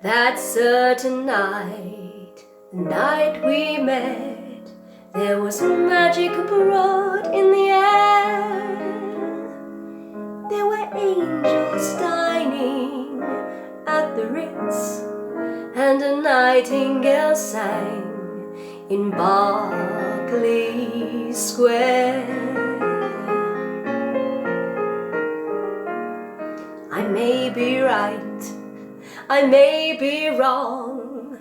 That certain night, the night we met, there was magic abroad in the air. There were angels dining at the Ritz, and a nightingale sang in Berkley Square. I may be right, I may be wrong,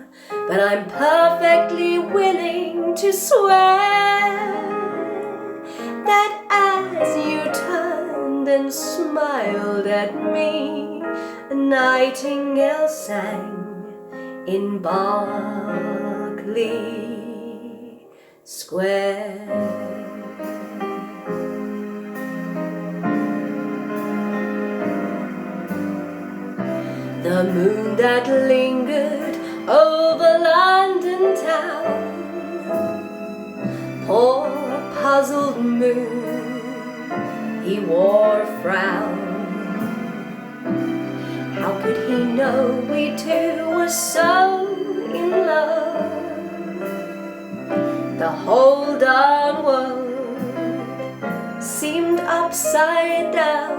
but I'm perfectly willing to swear that as you turned and smiled at me, a nightingale sang in Berkley Square. The moon that lingered over London town, poor puzzled moon, he wore a frown. How could he know we two were so in love? The whole darn world seemed upside down.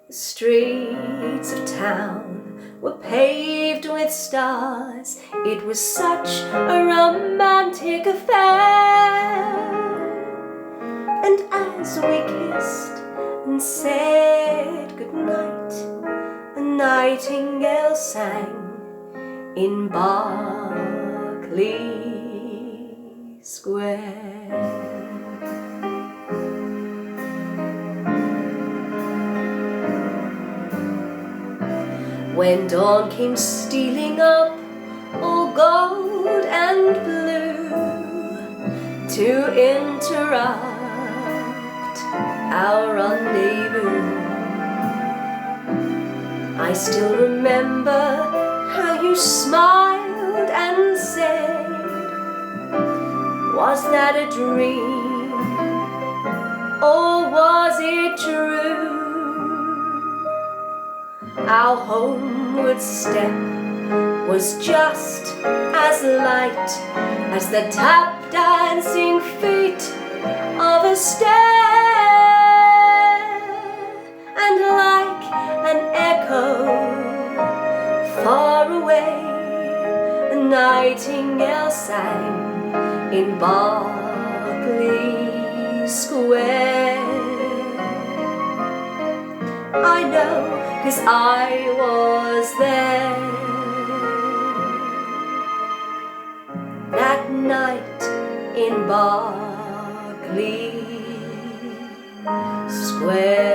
The streets of town were paved with stars. It was such a romantic affair. And as we kissed and said goodnight, a nightingale sang in Berkley Square. When dawn came stealing up, all gold and blue, to interrupt our rendezvous, I still remember how you smiled and said, was that a dream, or was it true? Our homeward step was just as light as the tap dancing feet of a stair, and like an echo far away, a nightingale sang in Berkley Square. I know, 'cause I was there that night in Berkley Square.